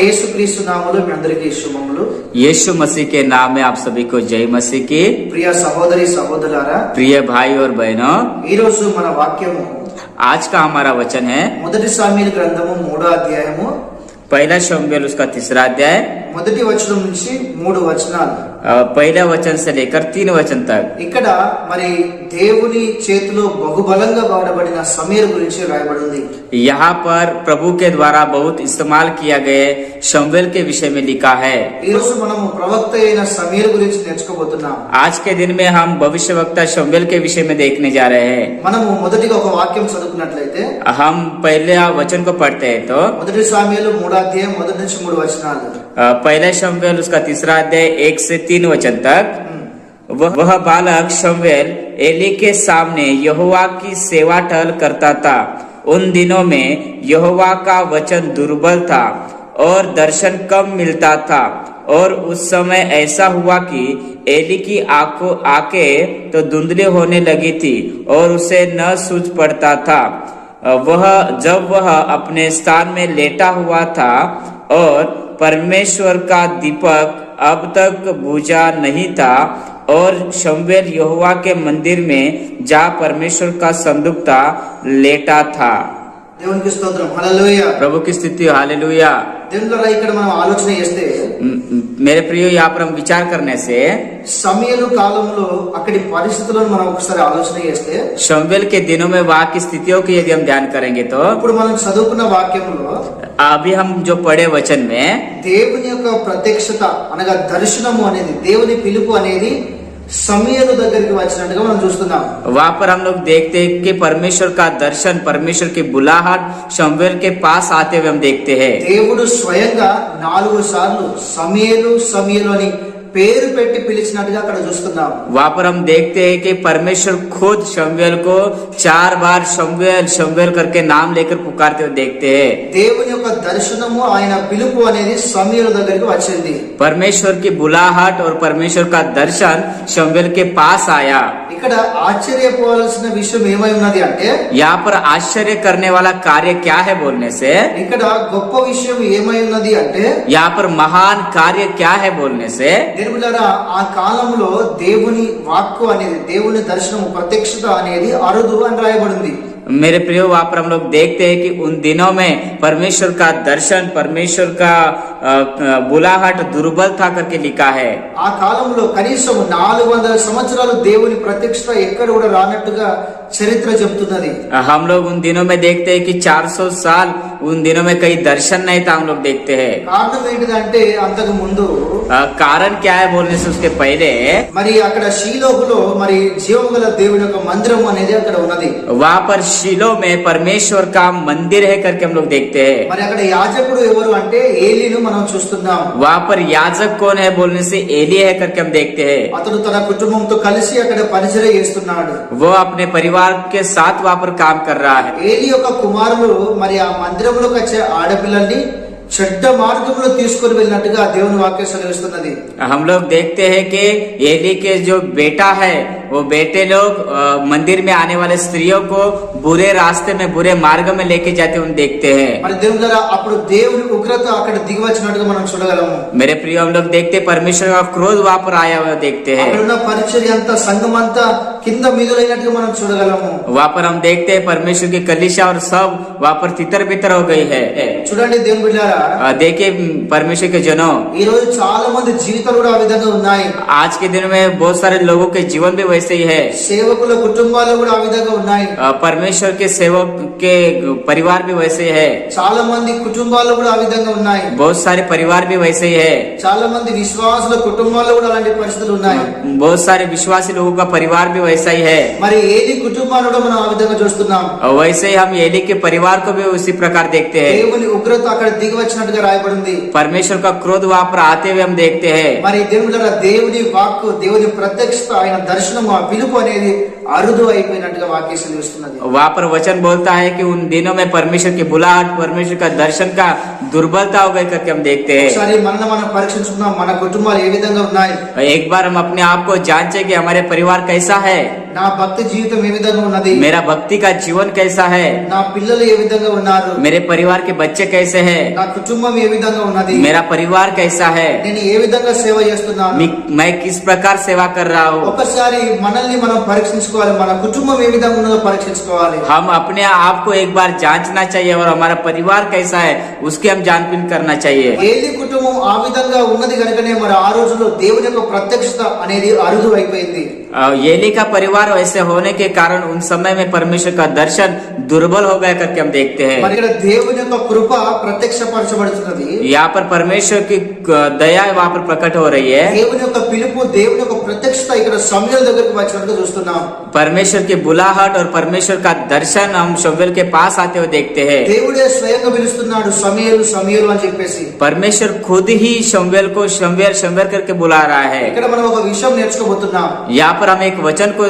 యేసుక్రీస్తు నామములో మీ అందరికీ శుభములు। यीशु मसीह के नाम में आप सभी को जय मसीह की। ప్రియ సహోదరి సహోదరులారా, प्रिय भाई और बहनों, ఈ రోజు మన వాక్యము आज का हमारा वचन है మొదటి సామ్యుయేలు గ్రంథము 3వ అధ్యాయము पहला शमूएल उसका 3रा अध्याय, మొదటి వచనం నుంచి 3 వచనాలు। पहला वचन से लेकर 3 वचन तक। ఇక్కడ మరి దేవుని చేతిలో బహుబలంగా వాడబడిన సమూయేలు గురించి రాయబడి ఉంది। यहाँ पर प्रभु के द्वारा बहुत इस्तेमाल किया गए शमूएल के विषय में लिखा है। ఈ రోజు మనము ప్రవక్త అయిన సమూయేలు గురించి నేర్చుకోబోతున్నాం। आज के दिन में हम भविष्यवक्ता शमूएल के विषय में देखने जा रहे हैं। మనము మొదటిగా ఒక వాక్యం చదువుకున్నట్లయితే हम पहले वचन को पढ़ते हैं तो మొదటి సామ్యుయేలు 3వ అధ్యాయం 1 నుంచి 3 వచనాలు। पहला शमूएल उसका 3रा अध्याय 1 से 3 वचन तक। वह बालक शमूएल एली के सामने यहोवा की सेवा टहल करता था। उन दिनों में यहोवा का वचन दुर्बल था और दर्शन कम मिलता था। और उस समय ऐसा हुआ कि एली की आंखें तो धुंधली होने लगी थी और उसे न सूझ पड़ता था। जब वह अपने स्थान में लेटा हुआ था और परमेश्वर का दीपक अब तक बुझा नहीं था, और शमूएल यहोवा के मंदिर में जा परमेश्वर का संदूक था लेटा था। దేవునికి స్తోత్రం, హల్లెలూయా। प्रभु की स्तुति, हालेलुया। దేవునిలో ఇక్కడ మనం ఆలోచన చేస్తే मेरे प्रियो, यहाँ पर हम विचार करने से సమూయేలు కాలంలో అక్కడి పరిస్థితులను మనం ఒకసారి ఆలోచన చేస్తే शमूएल के दिनों में वहाँ की स्थितियों की यदि हम ध्यान करेंगे तो ఇప్పుడు మనం చదువుకున్న వాక్యంలో अभी हम जो पढ़े वचन में దేవుని యొక్క ప్రత్యక్షత అనగా దర్శనము అనేది, దేవుని పిలుపు అనేది సమూయేలు దగ్గరికి వచ్చినట్టుగా మనం చూస్తున్నాం। वहाँ पर हम लोग देखते हैं कि परमेश्वर का दर्शन, परमेश्वर की बुलाहट शमूएल के पास आते हुए हम देखते हैं। దేవుడు స్వయంగా 4 సార్లు సమూయేలు సమూయేలు అని పేరు పెట్టి పిలిచినట్టుగా అక్కడ చూస్తున్నాం। वहाँ पर हम देखते हैं कि परमेश्वर खुद शमूएल को 4 बार शमूएल शमूएल करके नाम लेकर पुकारते हुए देखते हैं। దేవుని యొక్క దర్శనము, ఆయన పిలుపు అనేది సమూయేలు దగ్గరికి వచ్చింది। परमेश्वर की बुलाहट और परमेश्वर का दर्शन शमूएल के पास आया। ఇక్కడ ఆశ్చర్యపోవాల్సిన విషయం ఏమై ఉన్నది అంటే, यहाँ पर आश्चर्य करने वाला कार्य क्या है बोलने से, ఇక్కడ గొప్ప విషయం ఏమై ఉన్నది అంటే, यहाँ पर महान कार्य क्या है बोलने से, దేవులారా ఆ కాలంలో దేవుని వాక్కు అనేది, దేవుని దర్శనము, ప్రత్యక్షత అనేది అరుదు అని రాయబడింది। मेरे प्रियो, वहाँ पर हम लोग देखते हैं कि उन दिनों में परमेश्वर का दर्शन, परमेश्वर का बुलाहट दुर्बल था करके लिखा है। ఆ కాలంలో కనీసం 400 సంవత్సరాలు దేవుని ప్రత్యక్షత ఎక్కడ కూడా రానట్టుగా చరిత్ర చెబుతున్నది। हम लोग उन दिनों में देखते हैं कि 400 साल उन दिनों में कहीं दर्शन नहीं था, हम लोग देखते हैं। కారణం ఏంటిదంటే, అంతకు ముందు कारण क्या है बोलने से उसके पहले మరి అక్కడ షీలోహులో మరి జీవముగల దేవుని యొక్క మందిరం అనేది అక్కడ ఉన్నది। वहाँ पर शीलो में परमेश्वर का मंदिर है करके हम लोग देखते हैं। మరి అక్కడ యాజకుడు ఎవరు అంటే ఏలీను మనం చూస్తున్నాం। वहाँ पर याजक कौन है बोलने से एली है करके हम देखते हैं। అతడు తన కుటుంబంతో కలిసి అక్కడ పరిచర్య చేస్తున్నాడు। वो अपने परिवार के साथ वहाँ पर काम कर रहा है। ఏలి యొక్క కుమారులు మరి ఆ మందిరంలోకి వచ్చే ఆడపిల్లల్ని చెడ్డ మార్గంలో తీసుకొని వెళ్ళినట్టుగా దేవుని వాక్యం సెలవిస్తున్నది। हम लोग देखते हैं कि एली के जो बेटा है, वो बेटे लोग मंदिर में आने वाले स्त्रियों को बुरे रास्ते में, बुरे मार्ग में लेके जाते हम देखते हैं। మరి దేవుని ద్వారా అప్పుడు దేవుని ఉగ్రత అక్కడ దిగి వచ్చినట్టుగా మనం చూడగలము। मेरे प्रिय, हम लोग देखते परमेश्वर का क्रोध वहाँ पर आया हुआ देखते हैं। అక్కడ ఉన్న పరిచర్య అంతా, సంఘం అంతా కింద మిగులైనట్టుగా మనం చూడగలము। वहाँ पर हम देखते हैं परमेश्वर की कलीसिया और सब वहाँ पर तितर बितर हो गई है। చూడండి దేవుని బిడ్డలారా, देखिए परमेश्वर के जनों, ఈ రోజు చాలా మంది జీవితాలు కూడా ఆ విధంగా ఉన్నాయి। आज के दिन में बहुत सारे लोगों के जीवन भी वैसे ही है। సేవకుల కుటుంబాలు కూడా ఆ విధంగా ఉన్నాయి। परमेश्वर के सेवक के परिवार भी वैसे है। చాలా మంది కుటుంబాలు కూడా ఆ విధంగా ఉన్నాయి। बहुत सारे परिवार भी वैसे ही है। చాలా మంది విశ్వాసుల కుటుంబాల్లో కూడా అలాంటి పరిస్థితులు ఉన్నాయి। बहुत सारे विश्वासी लोगों का परिवार भी वैसा ही है। మరి ఏలి కుటుంబాన్ని కూడా మనం ఆ విధంగా చూస్తున్నాం। और वैसे ही हम एली के परिवार को भी उसी प्रकार देखते हैं। దేవుని ఉగ్రత అక్కడ దిగి వచ్చినట్టుగా రాయబడింది। परमेश्वर का क्रोध वहाँ पर आते हुए हम देखते हैं। మరి దేవుని వాక్కు, దేవుని ప్రత్యక్షత, ఆయన దర్శనము ఆ పిలుపు అనేది అరుదు అయిపోయినట్టుగా వాక్యం సెలవిస్తున్నది. वहाँ पर वचन बोलता है कि उन दिनों में परमेश्वर की बुलाहट, परमेश्वर का दर्शन का दुर्बलता हो गई करके हम देखते हैं। ఒకసారి మనల్ని మనం పరీక్షించుకున్నాం, మన కుటుంబాలు ఏ విధంగా ఉన్నాయి, एक बार हम अपने आप को जांचे कि हमारे परिवार कैसा है, నా భక్తి జీవితం ఏ విధంగా ఉన్నది, मेरा भक्ति का जीवन कैसा है, నా పిల్లలు ఏ విధంగా ఉన్నారు, मेरे परिवार के बच्चे कैसे हैं, నా కుటుంబం ఏ విధంగా ఉన్నది, मेरा परिवार कैसा है, నేను ఏ విధంగా సేవ చేస్తున్నాను. मैं किस प्रकार सेवा कर रहा हूँ। ఒకసారి మనల్ని మనం పరీక్షించుకోవాలి, మన కుటుంబం ఏ విధంగా ఉన్నదో పరీక్షించుకోవాలి. हम अपने आप को एक बार जांचना चाहिए और हमारा परिवार कैसा है उसकी हम जांचबीन करना चाहिए। ఏలి కుటుంబం ఆ విధంగా ఉన్నది కనుకనే మరి ఆ రోజుల్లో దేవుని యొక్క ప్రత్యక్షత అనేది అరుదు అయిపోయింది. एली का परिवार वैसे होने के कारण उन समय में परमेश्वर का दर्शन दुर्बल हो गया करके हम देखते हैं। మరి ఇక్కడ దేవుని యొక్క కృప ప్రత్యక్షపరచబడుతున్నది. यहाँ पर परमेश्वर की दया वहाँ पर प्रकट हो रही है। దేవుని యొక్క పిలుపు, దేవుని యొక్క ప్రత్యక్షత ఇక్కడ సమూయేలు దగ్గరికి వచ్చినట్టు చూస్తున్నాం. परमेश्वर की बुलाहट और परमेश्वर का दर्शन हम शमूएल के पास आते हुए देखते हैं। దేవుడే స్వయంగా పిలుస్తున్నాడు సమూయేలు సమూయేలు అని చెప్పేసి. परमेश्वर खुद ही शमूएल को शमूएल शमूएल करके बुला रहा है। ఇక్కడ మనం ఒక విషయం నేర్చుకోబోతున్నాం. यहाँ पर हम एक वचन को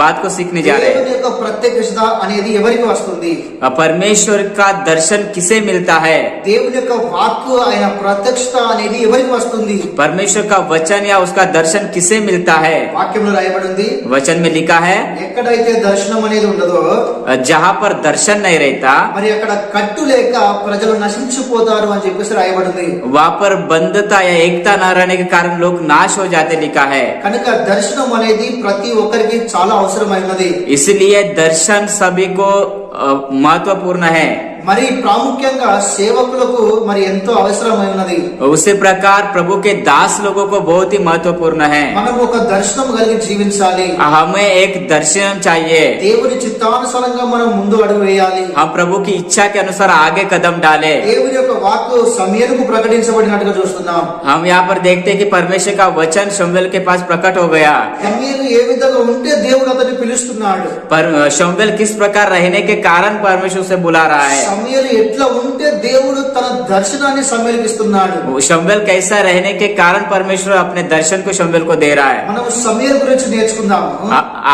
बात को सीखने जा रहे దేవుని యొక్క ప్రత్యక్షత అనేది ఎవరికి వస్తుంది? हैं। परमेश्वर का दर्शन किसे मिलता है? దేవుని యొక్క వాక్కు ఆయన ప్రత్యక్షత అనేది ఎవరికి వస్తుంది? परमेश्वर का वचन या उसका दर्शन किसे मिलता है? వాక్యంలో రాయబడి ఉంది, वचन में लिखा है ఎక్కడైతే దర్శనం అనేది ఉండదో जहाँ पर दर्शन नहीं रहता మరి అక్కడ కట్టు లేక ప్రజలు నశించిపోతారు అని చెప్పేసి రాయబడింది. वहाँ पर बंधता या एकता न रहने के कारण लोग नाश हो जाते लिखा है। కనుక దర్శనం అనేది ప్రతి ఒక్కరికి చాలా అవసరమైనది. इसलिए दर्शन सभी को महत्वपूर्ण है। మరి ప్రాముఖ్యంగా సేవకులకు మరి ఎంతో అవసరమైనది. उसी प्रकार प्रभु के दास लोगों को बहुत ही महत्वपूर्ण है। మనం ఒక దర్శనం కలిగి జీవించాలి. हमें एक दर्शन चाहिए। దేవుని చిత్తానుసారంగా మనం ముందు అడుగు వేయాలి. हम प्रभु की इच्छा के अनुसार आगे कदम डाले। దేవుని యొక్క వాక్కు సమూయేలుకు ప్రకటించబడినట్టుగా చూస్తున్నాం. हम यहाँ पर देखते हैं कि परमेश्वर का वचन शमूएल के पास प्रकट हो गया। సమూయేలు ఏ విధంగా ఉంటే దేవుడు అతన్ని పిలుస్తున్నాడు. पर शमूएल किस प्रकार रहने के कारण परमेश्वर उसे बुला रहा है। సమూయేలు ఎట్లా ఉంటే దేవుడు తన దర్శనాన్ని సమూయేలుకి ఇస్తున్నాడు. शमूएल कैसा रहने के कारण परमेश्वर अपने दर्शन को शमूएल को दे रहा है। మనం సమూయేలు గురించి నేర్చుకుందాము.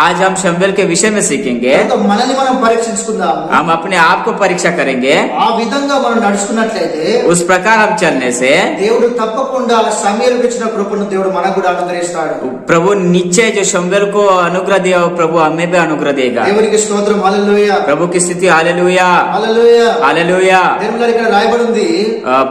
आज हम शमूएल के विषय में सीखेंगे। తర్వాత మనల్ని మనం పరీక్షించుకుందాము. हम अपने आप को परीक्षा करेंगे। ఆ విధంగా మనం నడుచుకున్నట్లయితే उस प्रकार हम चलने से దేవుడు తప్పకుండా సమూయేలుకి ఇచ్చిన కృపను దేవుడు మనకు కూడా అనుగ్రహిస్తాడు. प्रभु नीचे जो शमूएल को अनुग्रह दिया वो प्रभु हमें भी अनुग्रह देगा। దేవునికి స్తోత్రం. హల్లెలూయా, प्रभु की स्थिति हालेलुया హల్లెలూయా. हालेलुया। దేవుని గారు ఇక్కడ రాయబడి ఉంది,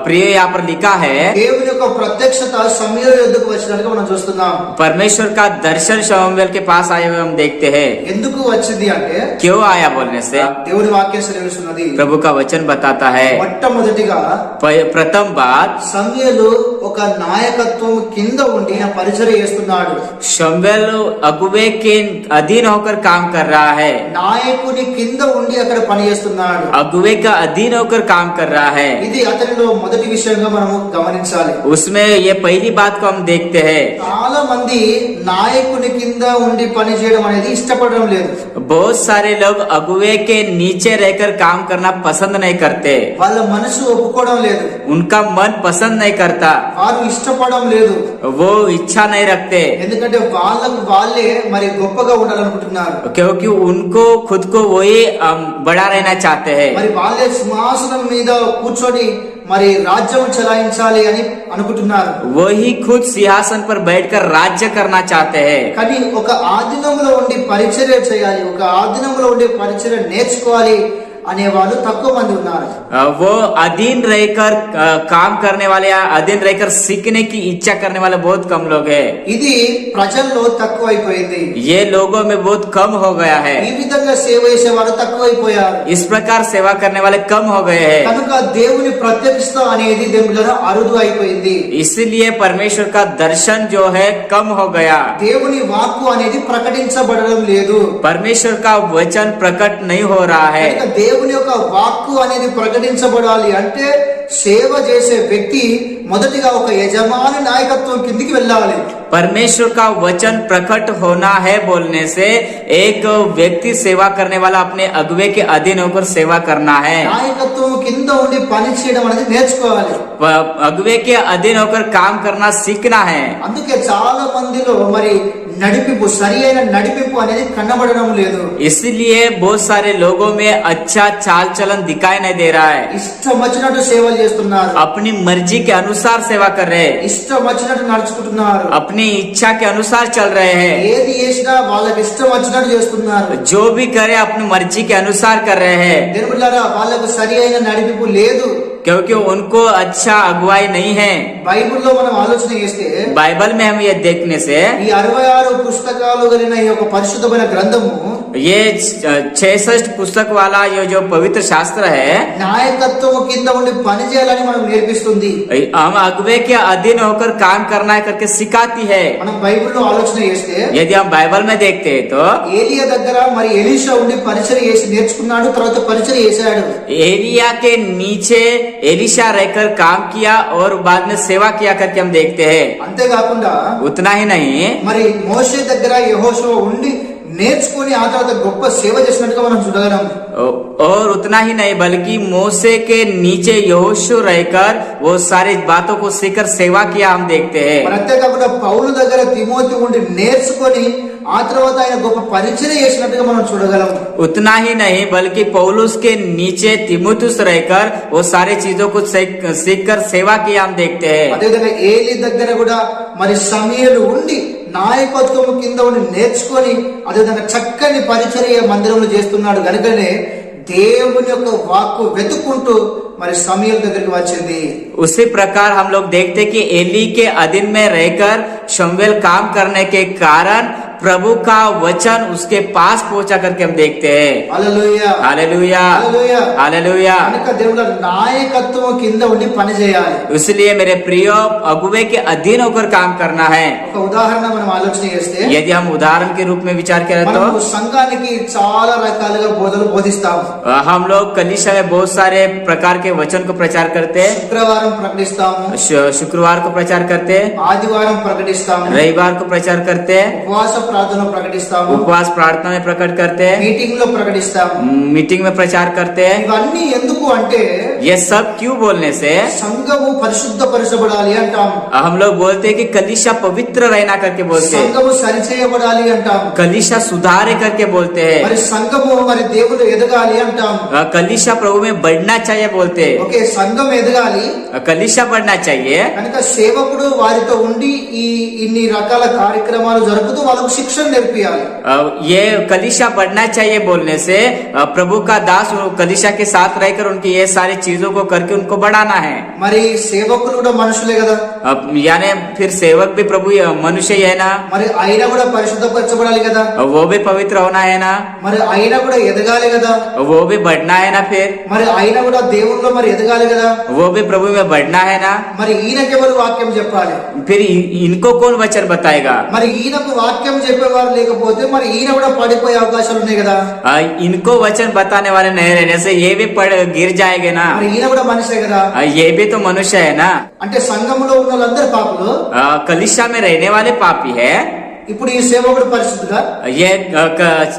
प्रिय यहाँ पर लिखा है దేవుని యొక్క ప్రత్యక్షత సమూయేలు యొద్దకు వచ్చినట్టుగా మనం చూస్తున్నాం. परमेश्वर का दर्शन शमूएल के पास आए हुए हम देखते हैं। ఎందుకు వచ్చింది అంటే क्यों आया बोलने से దేవుని వాక్యం సెలవిస్తున్నది. प्रभु का वचन बताता है। మొట్టమొదటిగా प्रथम बात సమూయేలు ఒక నాయకత్వం కింద ఉండి ఆ పరిచర్య చేస్తున్నాడు. शमूएल अगुवे के अधीन होकर काम कर रहा है। నాయకుని కింద ఉండి అక్కడ పని చేస్తున్నాడు. अगुवे का अधीन होकर काम कर रहा है। ఇది అతనిలో మొదటి విషయంగా మనము గమనించాలి. उसमें ये पहली बात को हम देखते हैं। చాలా మంది నాయకుని కింద ఉండి పని చేయడం అనేది ఇష్టపడడం లేదు. बहुत सारे लोग अगुवे के नीचे रहकर काम करना पसंद नहीं करते। వాళ్ళ మనసు ఒప్పుకోవడం లేదు, उनका मन पसंद नहीं करता, వారు ఇష్టపడడం లేదు. वो इच्छा नहीं रखते ఎందుకంటే వాళ్ళకు వాళ్ళే మరి గొప్పగా ఉండాలనుకుంటున్నారు. क्योंकि उनको खुद को वही बड़ा रहना चाहते हैं। మరి వాళ్ళే సింహాసనం మీద కూర్చొని మరి రాజ్యం చలాయించాలి అని అనుకుంటున్నారు. वही खुद सिंहासन पर बैठकर राज्य करना चाहते हैं। కానీ ఒక ఆధీనంలో ఉండి పరిచర్య చేయాలి, ఒక ఆధీనంలో ఉండి పరిచర్య నేర్చుకోవాలి అనే వాళ్ళు తక్కువ మంది ఉన్నారు. वो अधीन रहकर काम करने वाले या अधीन रहकर सीखने की इच्छा करने वाले बहुत कम लोग हैं। ఇది ప్రజల్లో తక్కువ అయిపోయింది. ये लोगों में बहुत कम हो गया है। ఈ విధంగా సేవ చేసేవారు తక్కువైపోయారు. इस प्रकार सेवा करने वाले कम हो गए हैं। కనుక దేవుని ప్రత్యక్షత అనేది దేవుళ్ళ అరుదు అయిపోయింది. इसलिए परमेश्वर का दर्शन जो है कम हो गया। దేవుని వాక్కు అనేది ప్రకటించబడడం లేదు. परमेश्वर का वचन प्रकट नहीं हो रहा है। కనుక దేవుని యొక్క వాక్కు అనేది ప్రకటించబడాలి అంటే సేవ చేసే వ్యక్తి మొదటిగా ఒక యజమాని నాయకత్వం కిందికి వెళ్ళాలి. परमेश्वर का वचन प्रकट होना है बोलने से एक व्यक्ति सेवा करने वाला अपने अगुवे के अधीन होकर सेवा करना है। నాయకత్వం కింద ఉండి పని చేయడం అనేది నేర్చుకోవాలి. अगुवे के अधीन होकर काम करना सीखना है। అందుకే చాలా మందిలో మరి నడిపింపు, సరి అయిన నడిపింపు అనేది కనబడడం లేదు. इसलिए बहुत सारे लोगों में अच्छा चाल चलन दिखाई नहीं दे रहा है. ఇష్టం వచ్చినట్టు సేవలు చేస్తున్నారు, अपनी मर्जी के अनुसार सेवा कर रहे हैं, ఇష్టం వచ్చినట్టు నడుచుకుంటున్నారు, अपनी इच्छा के अनुसार चल रहे हैं. ఏది చేసినా వాళ్ళకి ఇష్టం వచ్చినట్టు చేస్తున్నారు. जो भी करे अपनी मर्जी के अनुसार कर रहे हैं, దేవుని బిడ్డలారా, వాళ్ళకు సరి అయిన నడిపింపు లేదు. क्योंकि उनको अच्छा अगुवाई नहीं है. బైబిల్లో మనం ఆలోచన చేస్తే बाइबल में हम ये देखने से ఈ 66 పుస్తకాలు కలిగిన ఈ యొక్క పరిశుద్ధమైన గ్రంథము ये 66 पुस्तक वाला ये जो पवित्र शास्त्र है, నాయకత్వం కింద ఉండి పని చేయాలని మనం నేర్పిస్తుంది. हम अगुवे के अधीन होकर काम करना है करके सिखाती है. మనం బైబిల్లో ఆలోచన చేస్తే यदि हम बाइबल में देखते हैं तो ఏలియా దగ్గర మరి ఎలీషా ఉండి పరిచర్య చేసి నేర్చుకున్నాడు, తర్వాత పరిచర్య చేశాడు. एलिया के नीचे एलिशा रहकर काम किया और बाद में सेवा किया करके हम देखते हैं. అంతేకాకుండా उतना ही नहीं, మరి మోషే దగ్గర యెహోషువ ఉండి నేర్చుకుని ఆ తర్వాత గొప్ప సేవ చేసినట్టుగా మనం చూడగలం. और उतना ही नहीं बल्कि मूसे के नीचे यहोशू रहकर वो सारी बातों को सीखकर सेवा किया हम देखते हैं. మరి అంతేకాకుండా పౌలు దగ్గర తిమోతి ఉండి నేర్చుకొని ఆ తర్వాత ఆయన గొప్ప పరిచర్య చేసినట్టుగా మనం చూడగలం. उतना ही नहीं बल्कि पौलुस के नीचे तिमुथियुस रहकर वो सारी चीजों को सीखकर सेवा किया हम देखते हैं. అదేవిధంగా ఏలి దగ్గర కూడా మరి సమయలు ఉండి నాయకత్వం కింద ఉండి నేర్చుకొని అదేవిధంగా చక్కని పరిచర్య మందిరంలో చేస్తున్నాడు కనుకనే దేవుని యొక్క వాక్కు వెతుక్కుంటూ మరి సమయల దగ్గరికి వచ్చింది. उसी प्रकार हम लोग देखते कि एली के अधीन में रहकर शमूएल काम करने के कारण प्रभु का वचन उसके पास पहुंचा करके हम देखते हैं. హల్లెలూయా, हालेलुया, హల్లెలూయా. हालेलुया. కనుక దేవుడు నాయకత్వం కింద ఉండి పని చేయాలి. इसलिए मेरे प्रिय अगुवे के अधीन होकर काम करना है. ఒక ఉదాహరణ మనం ఆలోచన చేస్తే यदि हम उदाहरण के रूप में विचार करें तो మనము సంఘానికి చాలా రకాలుగా బోధలు బోధిస్తాం. हम लोग कलीसिया में बहुत सारे प्रकार के वचन को प्रचार करते हैं. శుక్రవారం ప్రకటిస్తాము, शुक्रवार को प्रचार करते हैं, ఆదివారం ప్రకటిస్తాము, रविवार को प्रचार करते हैं, ఉపవాస ప్రార్థన ప్రకటిస్తాము, उपवास प्रार्थना में प्रकट करते हैं, మీటింగ్ లో ప్రకటిస్తాము. मीटिंग में प्रचार करते हैं. ఇవన్నీ ఎందుకు అంటే ये सब क्यों बोलने से సంఘము పరిశుద్ధపరచబడాలి అంటాం, हम लोग बोलते हैं कि कलीसिया पवित्र रहना करके बोलते हैं, సంఘము సరిచేయబడాలి అంటాం, कलीसिया सुधारे करके बोलते हैं, మరి సంఘము మరి దేవుడు ఎదగాలి అంటాం. कलीसिया प्रभु में बढ़ना चाहिए बोलते हैं, ఓకే, సంఘం ఎదగాలి कलीसिया बढ़ना चाहिए. కనుక సేవకుడు వారితో ఉండి ఈ ఇన్ని రకాల కార్యక్రమాలు జరుపుతూ వాళ్ళకు శిక్షణ నేర్పియాలి. ये कलीसिया बढ़ना चाहिए बोलने से प्रभु का दास कलीसिया के साथ रहकर उनकी ये सारी चीजों को करके उनको बढ़ाना है. మరి సేవకులు కూడా మనుషులే కదా, यानी फिर सेवक भी प्रभु मनुष्य ही है ना, మరి అయినా కూడా పరిశుద్ధపరచబడాలి కదా, वो भी पवित्र होना है ना, మరి అయినా కూడా ఎదగాలి కదా, वो भी बढ़ना है ना, फिर మరి అయినా కూడా దేవుల్లో మరి ఎదగాలి కదా. वो भी प्रभु में बढ़ना है ना. మరి ఈయనకెవరు వాక్యం చెప్పాలి, फिर इनको कौन वचन बताएगा? మరి ఈయనకు వాక్యం చెప్పేవారు లేకపోతే మరి ఈయన కూడా పడిపోయే అవకాశాలు ఉన్నాయి కదా. इनको वचन बताने वाले नहीं रहने से ये भी गिर जाएंगे ना. మరి ఈయన కూడా మనిషే కదా. ये भी तो मनुष्य है ना. అంటే సంఘంలో ఉన్న వాళ్ళందరూ పాపులు. कलीसिया में रहने वाले पापी है. ఇప్పుడు ఈ సేవకుడు పరిశుద్ధుడా? ये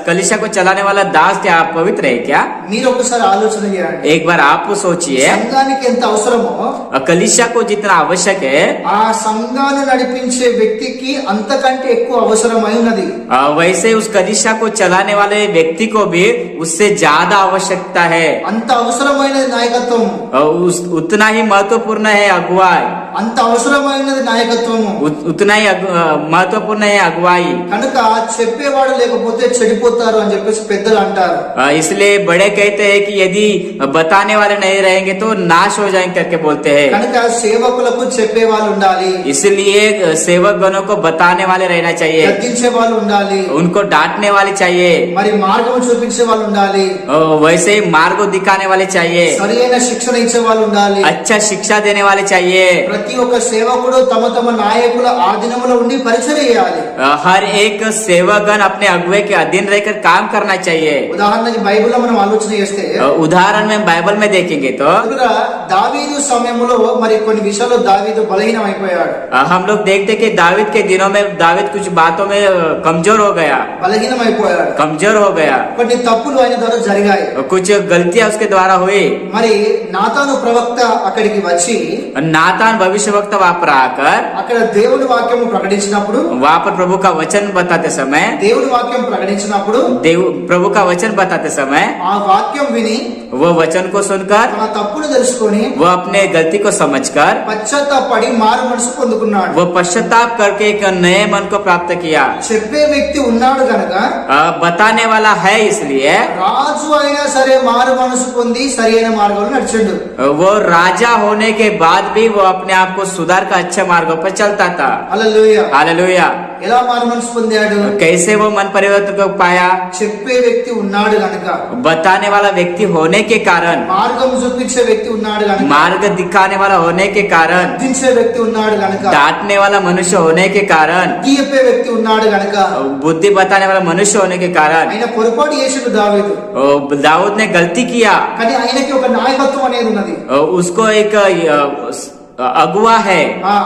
कलीसिया को चलाने वाला दास क्या पवित्र है क्या? మీరు ఒకసారి ఆలోచన చేయండి. एक बार आप सोचिए, సంఘానికి ఎంత అవసరమో कलीसिया को जितना आवश्यक है ఆ సంఘాన్ని నడిపించే వ్యక్తికి అంతకంటే ఎక్కువ అవసరమై ఉన్నది. वैसे उस कलीसिया को चलाने वाले व्यक्ति को भी उससे ज्यादा आवश्यकता है. అంత అవసరమైనది నాయకత్వం, उतना ही महत्वपूर्ण है अगुवाई, అంత అవసరమైనది నాయకత్వము. उतना ही महत्वपूर्ण है अगुवाई. కనుక చెప్పేవాడు లేకపోతే చెడిపోతారు అని చెప్పేసి పెద్దలు అంటారు. इसलिए बड़े कहते हैं कि यदि बताने वाले नहीं रहेंगे तो नाश हो जाएंगे करके बोलते हैं. కనుక సేవకులకు చెప్పే వాళ్ళు ఉండాలి, इसलिए सेवक गणों को बताने वाले रहना चाहिए, గద్దించే వాళ్ళు ఉండాలి, उनको डांटने वाले चाहिए, మరి మార్గం చూపించే వాళ్ళు ఉండాలి, वैसे ही मार्ग को दिखाने वाले चाहिए, సరి అయిన శిక్షణ ఇచ్చే వాళ్ళు ఉండాలి. अच्छा शिक्षा देने वाले चाहिए. ప్రతి ఒక్క సేవకుడు తమ తమ నాయకుల ఆధీనంలో ఉండి పరిచయం చేయాలి. हर एक सेवकगण अपने अगुवे के अधीन रहकर काम करना चाहिए. ఉదాహరణకి బైబిల్లో మనం ఆలోచన చేస్తే उदाहरण में बाइबल में देखेंगे तो ఇక్కడ దావీదు సమయంలో మరి కొన్ని విషయాల్లో దావీదు బలహీనం అయిపోయాడు. हम लोग देखते कि दाविद के दिनों में दाविद कुछ बातों में कमजोर हो गया, బలహీనం అయిపోయాడు. कमजोर हो गया, కొన్ని తప్పులు ఆయన ద్వారా జరిగాయి. कुछ गलतियां उसके द्वारा हुई. మరి నాతాను ప్రవక్త అక్కడికి వచ్చి नातान भविष्यवक्ता वहां पर आकर అక్కడ దేవుని వాక్యము ప్రకటించినప్పుడు वहां पर प्रभु प्रभु का वचन बताते समय దేవుని వాక్యం ప్రకటించినప్పుడు प्रभु का वचन बताते समय ఆ వాక్యం విని वो वचन को सुनकर తన తప్పును తెలుసుకొని वो अपने गलती को समझकर పశ్చాత్తాపడి మారు మనసు పొందుకున్నాడు. वो पश्चाताप करके एक नए मन को प्राप्त किया। చెప్పే వ్యక్తి ఉన్నాడు గనక बताने वाला है इसलिए రాజు అయినా సరే మారు మనసు పొంది సరైన మార్గంలో నడిచిండు. वो राजा होने के बाद भी वो अपने आप को सुधार का अच्छे मार्गों पर चलता था। హల్లెలూయా. हालेलुया। ఎలా మారు మనసు పొందాడు? कैसे वो मन परिवर्तन को पाया? చెప్పే వ్యక్తి ఉన్నాడు గనక, बताने वाला व्यक्ति होने के कारण, మార్గం చూపించే వ్యక్తి ఉన్నాడు గనక, मार्ग दिखाने वाला होने के कारण, దించే వ్యక్తి ఉన్నాడు గనక, डांटने वाला मनुष्य होने के कारण, చెప్పే వ్యక్తి ఉన్నాడు గనక बुद्धि बताने वाला मनुष्य होने के कारण ఆయన పొరపాటు చేసిండు దావీదు. दाऊद ने गलती किया। కానీ ఆయనకి ఒక నాయకత్వం అనేది ఉన్నది. उसको एक अगुआ है,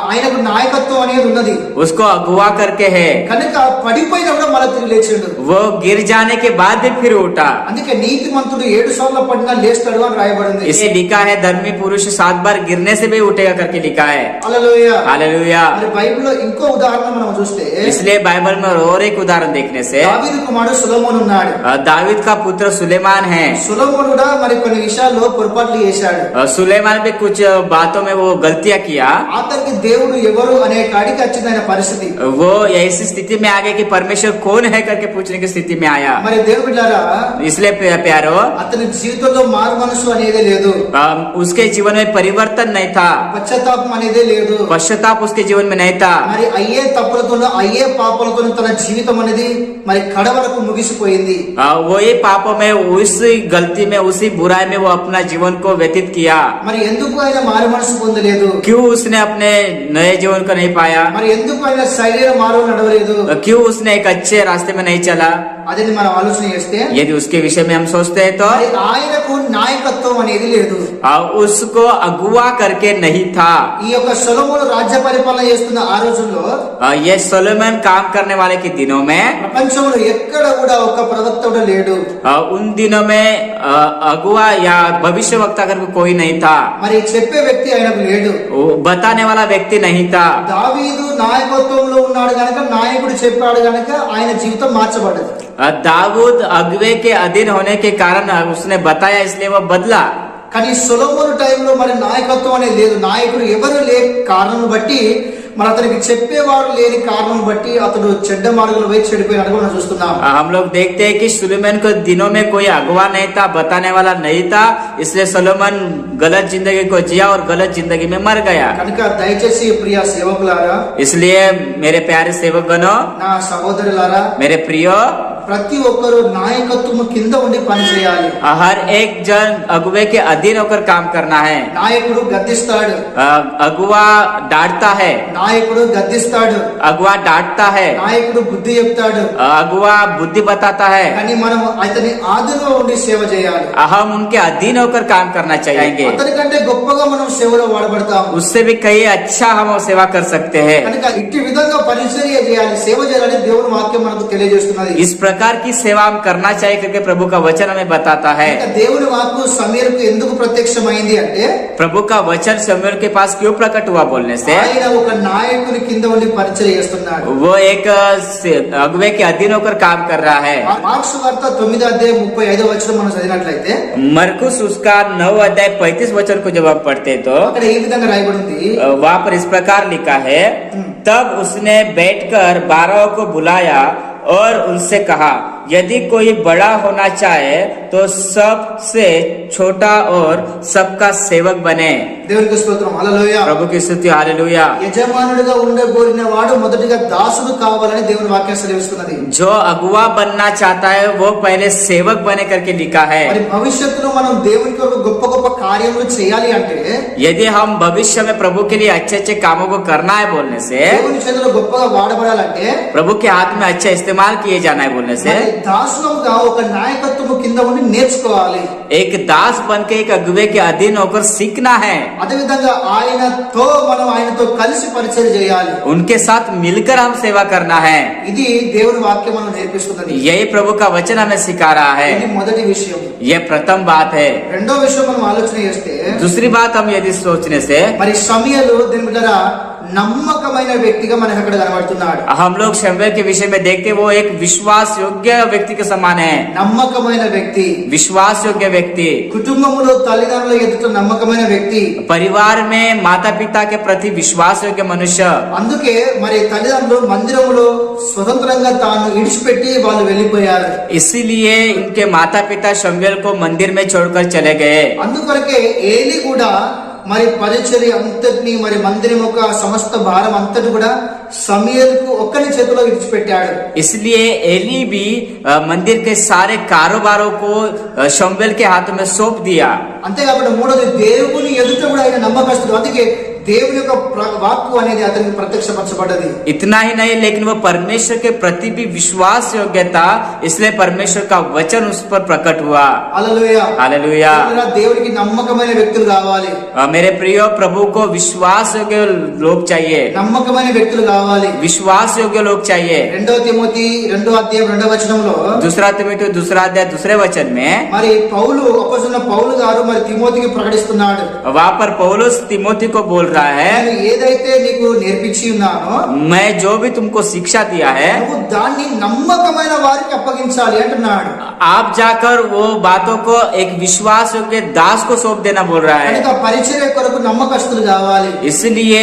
ఆయనకు నాయకత్వం అనేది ఉన్నది. उसको अगुआ करके है। కనుక పడిపోయినా కూడా మళ్ళీ తిరిగి లేచిండు. वो गिर जाने के बाद भी फिर उठा। అందుకే నీతిమంతుడు 7 సార్లు పడినా లేస్తాడు అని రాయబడింది. इसे लिखा है धर्मी पुरुष 7 बार गिरने से भी उठेगा करके लिखा है। హల్లెలూయా. हालेलुया। మరి బైబిల్లో ఇంకో ఉదాహరణ మనం చూస్తే इसलिए बाइबल में और एक उदाहरण देखने से దావీదు కుమారుడు సొలొమోను ఉన్నాడు. दावीद का पुत्र सुलेमान है। సొలొమోను కూడా మరి కొన్ని విషయాల్లో పొరపాట్లు చేశాడు. सुलेमान भी कुछ बातों में वो गलतियां किया। అతనికి దేవుడు ఎవరు అనే కాడికి వచ్చింది ఆయన పరిస్థితి. वो ऐसी स्थिति में आ गए कि परमेश्वर कौन है करके पूछने की स्थिति में आया। మరి దేవుడు బిడ్డలారా, इसलिए प्यारो అతని జీవితంలో మారు మనసు అనేది లేదు, उसके जीवन में परिवर्तन नहीं था, పశ్చాత్తాపం అనేది లేదు. पश्चाताप उसके जीवन में नहीं था। మరి అయ్యే తప్పులతోనూ అయ్యే పాపాలతోనూ తన జీవితం అనేది మరి కడ వరకు ముగిసిపోయింది. वही पापों में, उसी गलती में, उसी बुराई में वो अपना जीवन को व्यतीत किया। మరి ఎందుకు ఆయన మారు మనసు పొందలేదు? क्यों उसने अपने नए जीवन को नहीं पाया? మరి ఎందుకు ఆయన శరీర మారు నడవలేదు? क्यों उसने एक अच्छे रास्ते में नहीं चला? అదే మనం ఆలోచన చేస్తే यदि उसके विषय में हम सोचते हैं तो మరి ఆయనకు నాయకత్వం అనేది లేదు. उसको अगुआ करके नहीं था। ఈ యొక్క సొలొమోను రాజ్య పరిపాలన చేస్తున్న ఆ రోజుల్లో ये सोलोमन काम करने वाले के दिनों में ప్రపంచంలో ఎక్కడ కూడా ఒక ప్రవక్త కూడా లేడు. उन दिनों में अगुआ या भविष्य वक्ता करके कोई नहीं था। మరి చెప్పే వ్యక్తి ఆయనకు లేడు. वो बताने वाला व्यक्ति नहीं था। దావీదు నాయకత్వంలో ఉన్నాడు గనక, నాయకుడు చెప్పాడు గనక ఆయన జీవితం మార్చబడ్డది. दाऊद अगुवे के अधीन होने के कारण उसने बताया, इसलिए वो बदला। కానీ సొలొమోను టైంలో మరి నాయకత్వం అనేది లేదు. నాయకుడు ఎవరు లే కారణం బట్టి, మరి అతనికి చెప్పేవారు లేని కారణం బట్టి అతడు చెడ్డ మార్గంలో పోయి చెడిపోయినట్టు మనం చూస్తున్నాం. हम लोग देखते हैं कि सुलेमान को दिनों में कोई अगुवा नहीं था, बताने वाला नहीं था, इसलिए सोलोमन गलत जिंदगी को जिया और गलत जिंदगी में मर गया। కనుక దయచేసి ప్రియ సేవకులారా, इसलिए मेरे प्यारे सेवक गणों, నా సహోదరులారా, मेरे प्रियो, ప్రతి ఒక్కరు నాయకత్వం కింద ఉండి పని చేయాలి. हर एक जन अगुवे के अधीन होकर काम करना है। నాయకుడు గద్దిస్తాడు, अगुआ डांटता है, నాయకుడు గద్దిస్తాడు, अगुआ डांटता है, నాయకుడు బుద్ధి చెప్తాడు. अगुआ बुद्धि बताता है। కానీ మనం అతని ఆధీనంలో ఉండి సేవ చేయాలి. हम उनके अधीन होकर काम करना चाहिए। అతని కంటే గొప్పగా మనం సేవలో వాడబడతాం. उससे भी कहीं अच्छा हम सेवा कर सकते हैं। కనుక ఇట్టి విధంగా పరిచర్య చేయాలి, సేవ చేయాలని దేవుని వాక్యం మనకు తెలియజేస్తున్నది. इस प्रकार की सेवा हम करना चाहिए क्योंकि प्रभु का वचन हमें बताता है। కనుక దేవుని వాక్కు సమీరుకు ఎందుకు ప్రత్యక్షమైంది అంటే, प्रभु का वचन शमूएल के पास क्यों प्रकट हुआ बोलने से ఆయన ఒక నాయకుని కింద ఉండి పరిచర్య చేస్తున్నాడు. वो एक अगुवे के अधीन होकर काम कर रहा है। మార్క్స్ వార్త 9:35 మనం చదివినట్లయితే मरकुस उसका 9:35 को जब हम पढ़ते तो అక్కడ ఈ విధంగా రాయబడి ఉంది. वहाँ पर इस प्रकार लिखा है, तब उसने बैठकर 12 को बुलाया और उनसे कहा, यदि कोई बड़ा होना चाहे तो सबसे छोटा और सबका सेवक बने। దేవునికి స్తోత్రం, హల్లెలూయా. प्रभु की स्तुति, हालेलुया। యజమానుడిగా ఉండగోరిన వాడు మొదటిగా దాసుడు కావాలని దేవుని వాక్యం సెలవిస్తున్నది. जो अगुआ बनना चाहता है वो पहले सेवक बने करके लिखा है। మరి భవిష్యత్తులో మనం దేవుని కొరకు గొప్ప గొప్ప కార్యములు చేయాలి అంటే, यदि हम भविष्य में प्रभु के लिए अच्छे अच्छे कामों को करना है बोलने से, దేవుని చేతిలో గొప్పగా వాడబడాలంటే, प्रभु के हाथ में अच्छा इस्तेमाल किए जाना है बोलने से, మరి దాసులుగా ఒక నాయకత్వము కింద ఉండి నేర్చుకోవాలి. एक दास बन के एक अगुवे के अधीन होकर सीखना है। అదే విధంగా ఆయనతో కలిసి పరిచయం చేయాలి. उनके साथ मिलकर हम सेवा करना है। ఇది దేవుని వాక్యం మనం నేర్పిస్తున్నది. यही प्रभु का वचन हमें सिखा रहा है। ఇది మొదటి విషయం. ये प्रथम बात है। రెండో విషయం మనం ఆలోచన చేస్తే, दूसरी बात हम यदि सोचने से, మరి సమయలు దీని ద్వారా నమ్మకమైన వ్యక్తిగా మనకు అక్కడ కనబడుతున్నాడు. हम लोग शमूएल के विषय में देखते वो एक विश्वास योग्य व्यक्ति के समान है. నమ్మకమైన వ్యక్తి, विश्वास योग्य व्यक्ति, కుటుంబంలో తల్లిదండ్రుల ఎదుట నమ్మకమైన వ్యక్తి. परिवार में माता पिता के प्रति विश्वास योग्य मनुष्य. అందుకే మరి తల్లిదండ్రులు మందిరంలో స్వతంత్రంగా తాను ఇడిచిపెట్టి వాళ్ళు వెళ్ళిపోయారు. इसीलिए उनके माता पिता शमूएल को मंदिर में छोड़कर चले गए. అందుకొరకే ఏలి కూడా మరి పరిచర్య అంతటిని మరి మందిరం యొక్క సమస్త భారం అంతటి కూడా సమూయేలుకు ఒక్కని చేతిలో విడిచిపెట్టాడు. इसलिए एली भी मंदिर के सारे कारोबारों को शमूएल के हाथ में सौंप दिया. అంతేకాకుండా మూడోది దేవుని ఎదుట కూడా ఆయన నమ్మకస్తుడు. అందుకే దేవుని యొక్క వాక్కు అనేది అతనికి ప్రత్యక్షపరచబడ్డది. इतना ही नहीं लेकिन वो परमेश्वर के प्रति भी विश्वास योग्य था, इसलिए परमेश्वर का वचन उस पर प्रकट हुआ. హల్లెలూయా. हालेलुया. దేవుడికి నమ్మకమైన వ్యక్తులు కావాలి. मेरे प्रिय प्रभु को विश्वास योग्य लोग चाहिए, నమ్మకమైన వ్యక్తులు కావాలి. विश्वास योग्य लोग चाहिए. 2 తిమోతి 2వ అధ్యాయం 2వ వచనంలో दूसरा तिमोथी 2 अध्याय 2 वचन में మరి అపోస్తలుడైన పౌలు గారు మరి తిమోతికి ప్రకటిస్తున్నాడు. वहाँ पर पौलुस तिमोथी को बोल रहा है, నేను ఏదైతే నీకు నేర్పించి ఉన్నానో मैं जो भी तुमको शिक्षा दिया है నువ్వు దాన్ని నమ్మకమైన వారికి అప్పగించాలి అంటున్నాడు. आप जाकर वो बातों को एक विश्वास योग्य दास को सौंप देना बोल रहा है. కనుక పరిచర్య కొరకు నమ్మకస్తులు కావాలి. इसलिए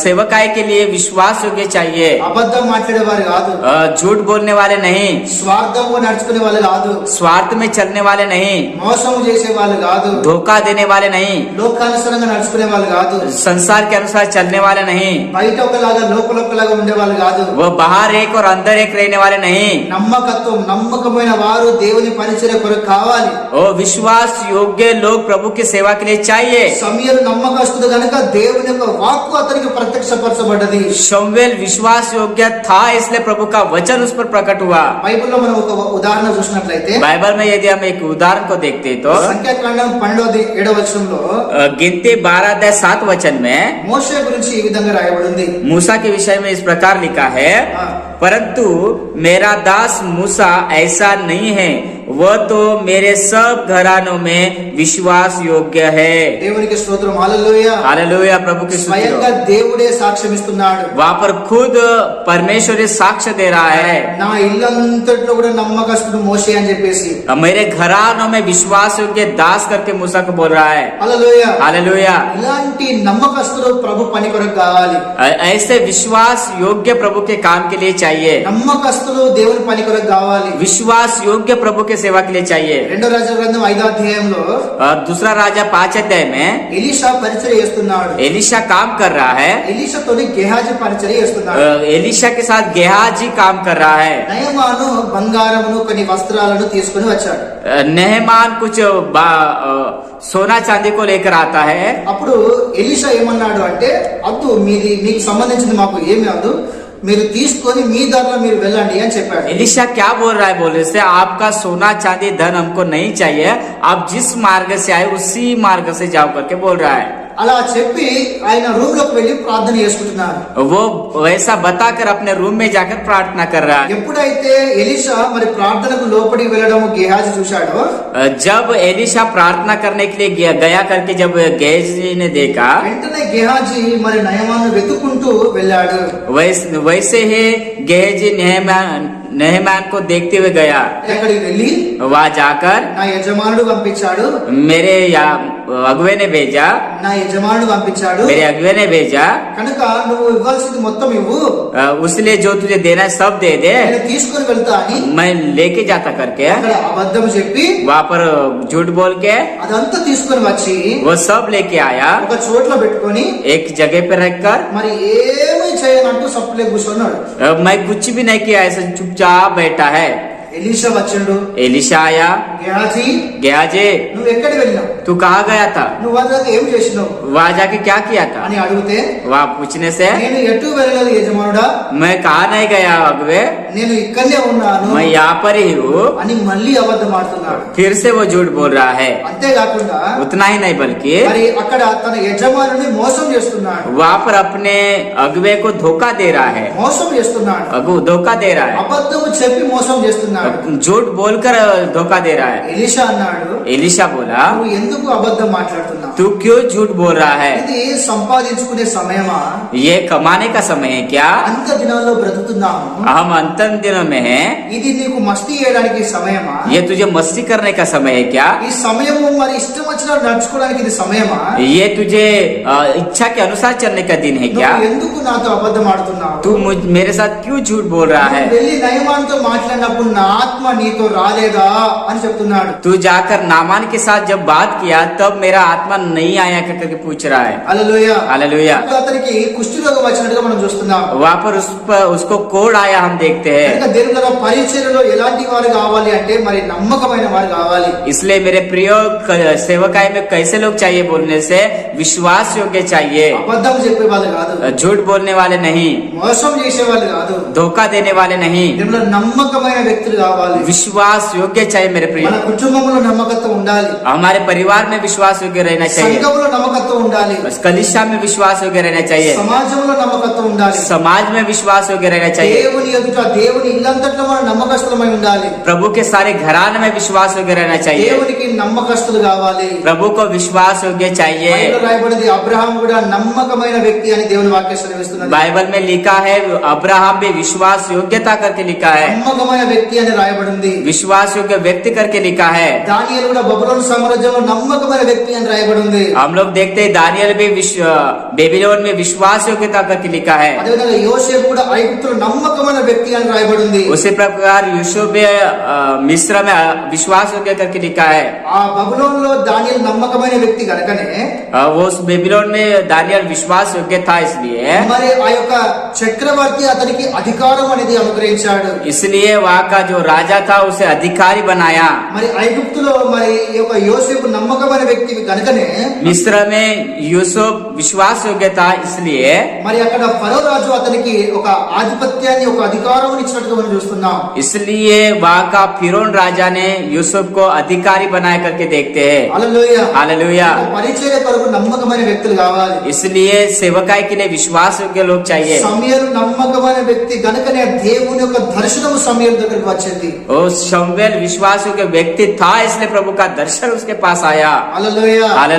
सेवकाई के लिए विश्वास योग्य चाहिए, అబద్ధం మాట్లాడేవారు కాదు, झूठ बोलने वाले नहीं, స్వార్థంగా నడుచుకునే వాళ్ళు కాదు, स्वार्थ में चलने वाले नहीं, మోసం చేసే వాళ్ళు కాదు, धोखा देने वाले नहीं, లోకానుసారంగా నడుచుకునే వాళ్ళు కాదు, संसार के अनुसार चलने वाले नहीं, బయట ఒకలాగా లోపల ఒకలాగా ఉండే వాళ్ళు కాదు. वो बाहर एक और अंदर एक रहने वाले नहीं. నమ్మకత్వం నమ్మకమైన వారు దేవుని పరిచర్య కొరకు కావాలి. वो विश्वास योग्य लोग प्रभु की सेवा के लिए चाहिए. సమూయేలు నమ్మకస్తుడు కనుక దేవుని యొక్క వాక్కు అతనికి ప్రత్యక్షపరచబడ్డది. शमूएल विश्वास योग्य था, इसलिए प्रभु का वचन उस पर प्रकट हुआ. బైబిల్లో మనం ఒక ఉదాహరణ చూసినట్లయితే बाइबल में यदि हम एक उदाहरण को देखते तो సంఖ్యాకాండం 12వ వచనంలో गिनती 12 अध्याय 7 वचन में మోషే గురించి ఈ విధంగా రాయబడింది. मूसा के विषय में इस प्रकार लिखा है, परंतु मेरा दास मूसा ऐसा नहीं है, वह तो मेरे सब घरानों में विश्वास योग्य है. దేవునికి స్తోత్రం. హల్లెలూయా. हालेलुया. प्रभु की స్వయంగా स्तुति. దేవుడే సాక్ష్యం ఇస్తున్నాడు. वहाँ पर खुद परमेश्वर साक्ष्य दे रहा है, నా ఇల్లంతట్లో కూడా నమ్మకస్తుడు మోషే అని చెప్పేసి. मेरे घरानों में विश्वास योग्य दास करके मूसा को बोल रहा है. హల్లెలూయా. हालेलुया. ఇలాంటి నమ్మకస్తుడు ప్రభు పని కొరకు కావాలి. ऐसे विश्वास योग्य प्रभु के काम के लिए चाहिए. నమ్మకస్తుడు దేవుని పని కొరకు కావాలి. विश्वास योग्य प्रभु के सेवा के लिए चाहिए. 2వ రాజుల గ్రంథం 5వ అధ్యాయంలో और दूसरा राजा 5 अध्याय में ఎలీషా పరిచర్య చేస్తున్నాడు. एलिशा काम कर रहा है. ఎలీషాతోని గెహాజీ పరిచర్య చేస్తున్నాడు. एलिशा के साथ गेहाजी काम कर रहा है. నయమాను బంగారమును కొన్ని వస్త్రాలను తీసుకుని వచ్చాడు. नेहमान कुछ सोना चांदी को लेकर आता है. అప్పుడు ఎలీషా ఏమన్నాడు అంటే, అద్దు మీది మీకు సంబంధించింది మాకు ఏమి అద్దు, మీరు తీసుకొని మీ దారిలో మీరు వెళ్ళండి అని చెప్పాడు. एलिशा क्या बोल रहा है बोलने से, आपका सोना चांदी धन हमको नहीं चाहिए, आप जिस मार्ग से आए उसी मार्ग से जाओ करके बोल रहा है. అలా చెప్పి ఆయన రూమ్ లోకి వెళ్ళి ప్రార్థన చేసుకుంటున్నాడు. वो वैसा बताकर अपने रूम में जाकर प्रार्थना कर रहा है. ఎప్పుడైతే ఎలీషా మరి ప్రార్థనకు లోపలికి వెళ్ళడం గెహాజీ చూశాడో, जब एलिशा प्रार्थना करने के लिए गया करके जब गेहाजी ने देखा, వెంటనే గెహాజీ మరి నయమాను వెతుక్కుంటూ వెళ్ళాడు. वैसे ही गेहाजी नेहमान को देखते हुए गया. ఎక్కడికి వెళ్ళి वहाँ जाकर నా యజమానుడు పంపించాడు, मेरे अगुवे ने भेजा, నా యజమానుడు పంపించాడు मेरे अगुवे ने भेजा, కనుక నువ్వు ఇవ్వాల్సింది మొత్తం ఇవ్వు, उसलिए जो तुझे देना है सब दे दे, నేను తీసుకొని వెళ్తా అని मैं लेके जाता करके అక్కడ అబద్ధం చెప్పి वहाँ पर झूठ बोल के అదంతా తీసుకొని వచ్చి वो सब लेके आया. ఒక చోట్ల పెట్టుకొని एक जगह पे रखकर మరి ఏమీ చేయనంటూ సప్పులే కూర్చున్నాడు. मैं कुछ भी नहीं किया, ऐसा चुपचाप बैठा है. ఎలీషా వచ్చిండు. एलिशा आया, గెహాజీ गेहाजी నువ్వు ఎక్కడికి వెళ్ళినావు, तू कहाँ गया था, నువ్వు వాళ్ళ ఏం చేసినావు वहाँ जाके क्या किया था అని అడిగితే, वहाँ पूछने से నేను ఎటు వెళ్ళలేదు యజమానుడా, मैं कहा नहीं गया अगवे, నేను ఇక్కడనే ఉన్నాను मैं यहाँ पर ही हूँ. అని మళ్ళీ అబద్ధం ఆడుతున్నాడు. फिर से वो झूठ बोल रहा है. అంతేకాకుండా उतना ही नहीं बल्कि మరి అక్కడ తన యజమానుని మోసం చేస్తున్నాడు. वहाँ पर अपने अगवे को धोखा दे रहा है, మోసం చేస్తున్నాడు, अगु धोखा दे रहा है. అబద్ధము చెప్పి మోసం చేస్తున్నాడు. అన్నాడు. झूठ बोलकर धोखा दे रहा है। ఎలీషా అన్నాడు, एलिशा बोला, నువ్వు ఎందుకు అబద్ధం మాట్లాడుతున్నావు? तू क्यों झूठ बोल रहा है? ఇది సంపాదించుకునే సమయమా? ये कमाने का समय है क्या? అంత దినాల్లో బ్రతుకుతున్నాము. हम अंतिम दिनों में हैं। ఇది నీకు మస్తీ చేయడానికి సమయమా? ये तुझे मस्ती करने का समय है क्या? ఈ సమయము మరి ఇష్టం వచ్చినట్టు నడుచుకోవడానికి ఇది సమయమా? ये तुझे इच्छा के अनुसार चलने का दिन है क्या? నువ్వు ఎందుకు నాతో అబద్ధం ఆడుతున్నావు? तू मेरे साथ क्यों झूठ बोल रहा है? నువ్వు వెళ్ళి నయమాన్తో మాట్లాడినప్పుడు నా ఆత్మ నీతో రాలేదా అని చెప్తున్నాడు. तू जाकर नामान के साथ जब बात किया तब मेरा आत्मा नहीं आया करके पूछ रहा है। హల్లెలూయా. हालेलुया। అతనికి కుష్ఠరోగం వచ్చినట్టుగా మనం చూస్తున్నాం. वहाँ पर उसको कोड आया हम देखते हैं। కనుక దేవుని ద్వారా పరిచర్యలో ఎలాంటి వారు కావాలి అంటే మరి నమ్మకమైన వారు కావాలి. इसलिए मेरे प्रिय सेवकाई में कैसे लोग चाहिए बोलने से विश्वास योग्य चाहिए, అబద్ధం చెప్పే వాళ్ళు కాదు, झूठ बोलने वाले नहीं, మోసం చేసే వాళ్ళు కాదు, धोखा देने वाले नहीं, దేవుని నమ్మకమైన వ్యక్తులు కావాలి. विश्वास योग्य चाहिए मेरे प्रिय। మన కుటుంబంలో నమ్మకత్వం ఉండాలి, हमारे परिवार में विश्वास योग्य रहना चाहिए, సంఘంలో నమ్మకత్వం ఉండాలి, कलिशा में विश्वास योग्य रहना चाहिए, సమాజంలో నమ్మకత్వం ఉండాలి, समाज में विश्वास योग्य रहना चाहिए, దేవుని ఎదుట దేవుని ఇల్లంతట్లో మనం నమ్మకస్తులమై ఉండాలి. प्रभु के सारे घराने में विश्वास योग्य रहना चाहिए, దేవునికి నమ్మకస్తులు కావాలి. प्रभु को विश्वास योग्य चाहिए। బైబిల్లో రాయబడింది అబ్రహాం కూడా నమ్మకమైన వ్యక్తి అని దేవుని వాక్యం సెలవిస్తున్నది. बाइबल में लिखा है अब्राहम भी विश्वास योग्यता करके लिखा है, నమ్మకమైన వ్యక్తి అని రాయబడింది. विश्वास योग्य व्यक्ति करके लिखा है। దానియేలు కూడా బబులోను సామ్రాజ్యంలో నమ్మకమైన వ్యక్తి అని రాయబడింది. हम लोग देखते हैं दानियल भी बेबीलोन में विश्वास योग्यता करके लिखा है। అదేవిధంగా యోసేపు కూడా ఐగుప్తులో నమ్మకమైన వ్యక్తి అని రాయబడింది. उसी प्रकार यूसुफ भी मिस्र में विश्वास योग्य करके लिखा है। ఆ బబులోనులో దానియేలు నమ్మకమైన వ్యక్తి కనుకనే वो उस बेबीलोन में दानियल विश्वास योग्य था, इसलिए మరి ఆ యొక్క చక్రవర్తి అతనికి అధికారం అనేది అనుగ్రహించాడు. इसलिए वहाँ का जो राजा था उसे अधिकारी बनाया। మరి ఐగుప్తులో మరి ఈ యొక్క యోసేపు నమ్మకమైన వ్యక్తి కనుకనే मिस्र में यूसुफ विश्वास योग्य था, इसलिए మరి అక్కడ ఫరో రాజు అతనికి ఒక ఆధిపత్యాన్ని ఒక అధికారం ఇచ్చినట్టుగా మనం చూస్తున్నాం. इसलिए वहाँ का फिरौन राजा ने यूसुफ को अधिकारी बनाया करके देखते हैं। హల్లెలూయా. हालेलुया। పరిచర్య కొరకు నమ్మకమైన వ్యక్తులు కావాలి. इसलिए सेवकाई के लिए विश्वास योग्य लोग चाहिए। సమయలు నమ్మకమైన వ్యక్తి గనుకనే దేవుని యొక్క దర్శనము సమయం దగ్గరికి వచ్చింది. वो शमूएल विश्वास योग्य व्यक्ति था, इसलिए प्रभु का दर्शन उसके पास आया। హల్లెలూయా. हालेलुया।